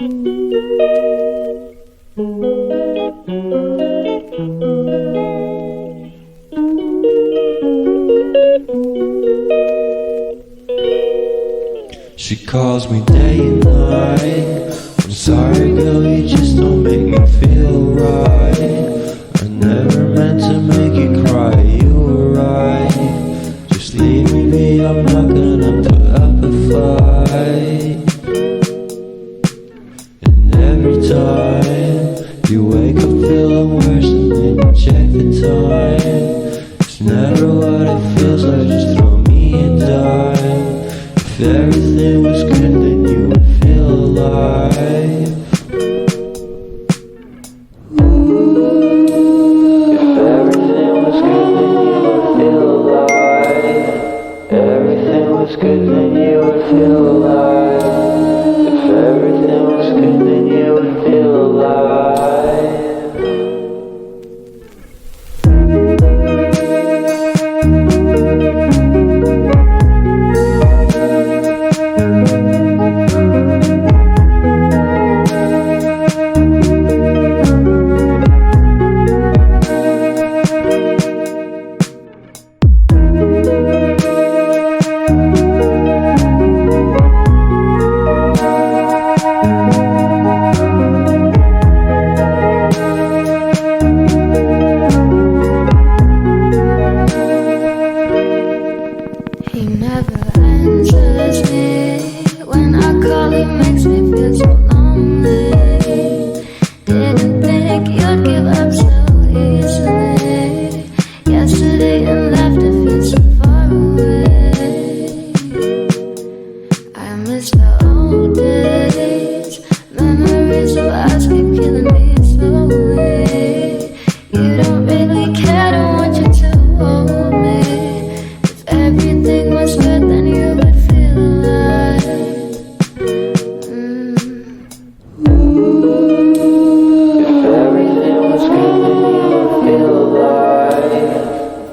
She calls me day and night. I'm sorry girl, you just don't make me feel right. I never meant to make you cry, you were right. Just leave me be, I'm not gonna put up a fight. And every time you wake up feeling worse and then you check the time. It's never what it feels like, just throw me a dime. If everything was good, then you would feel alive. If everything was good, then you would feel alive. Everything was good, then you would feel alive. If everything was good, then you would feel alive.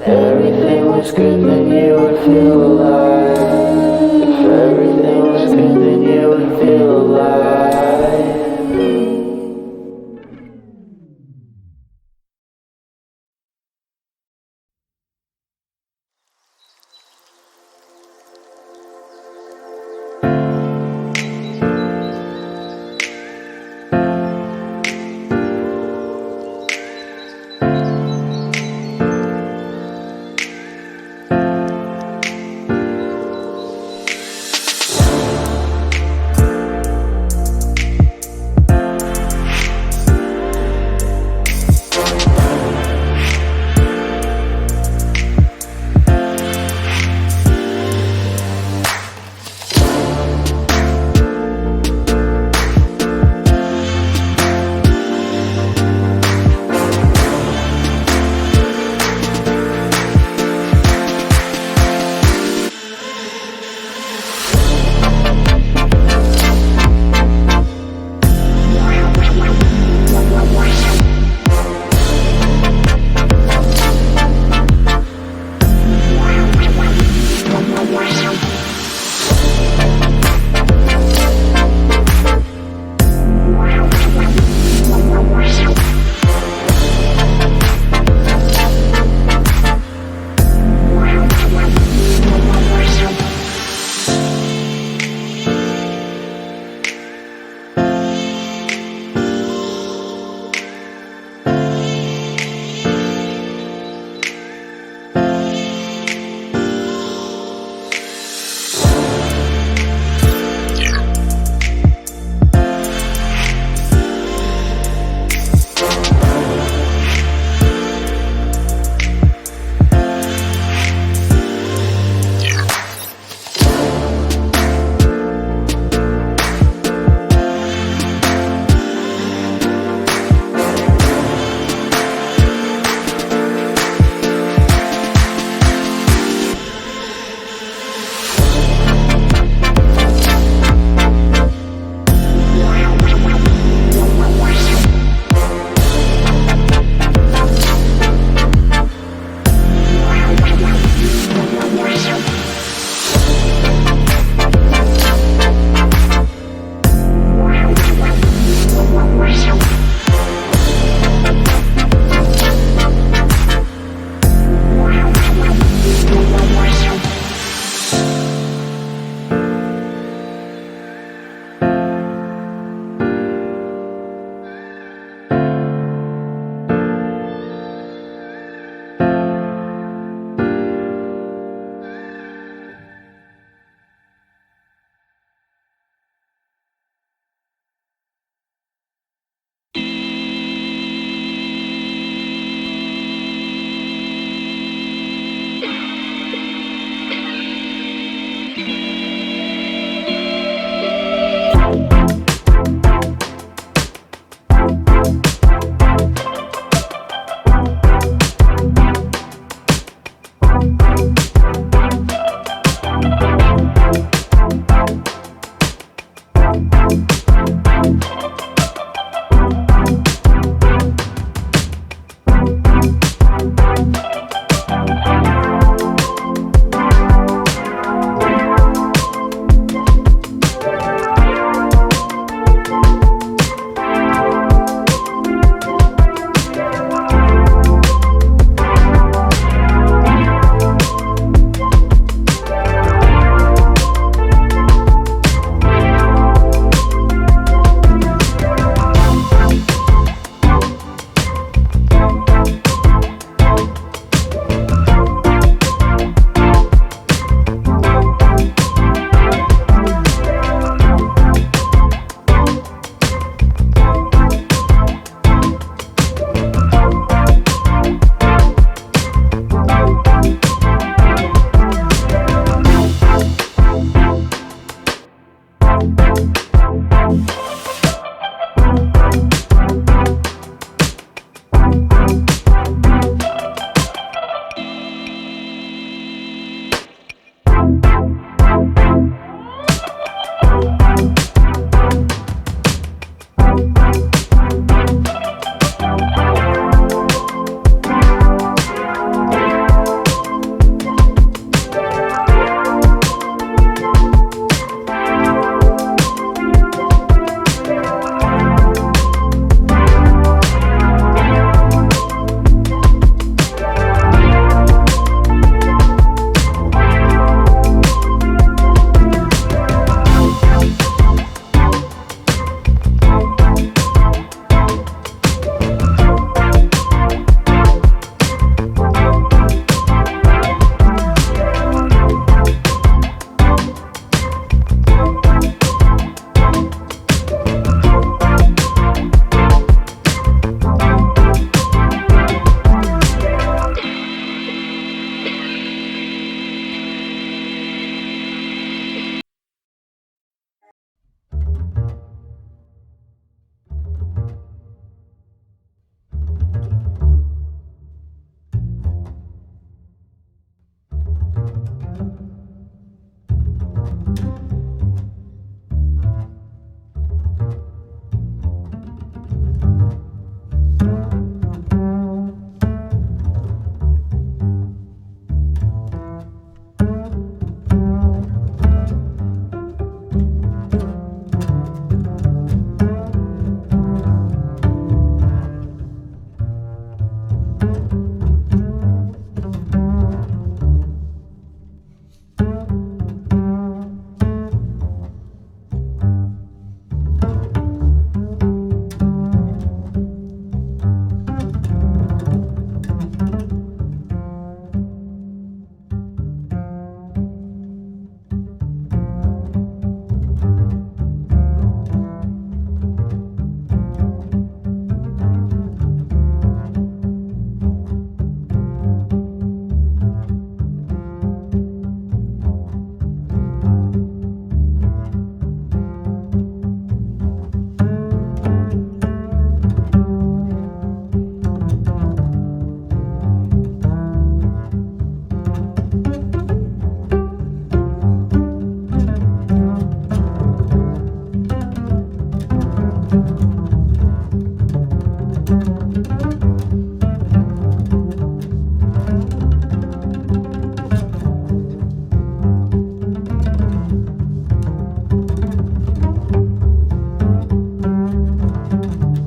Everything was good, then you would feel alive.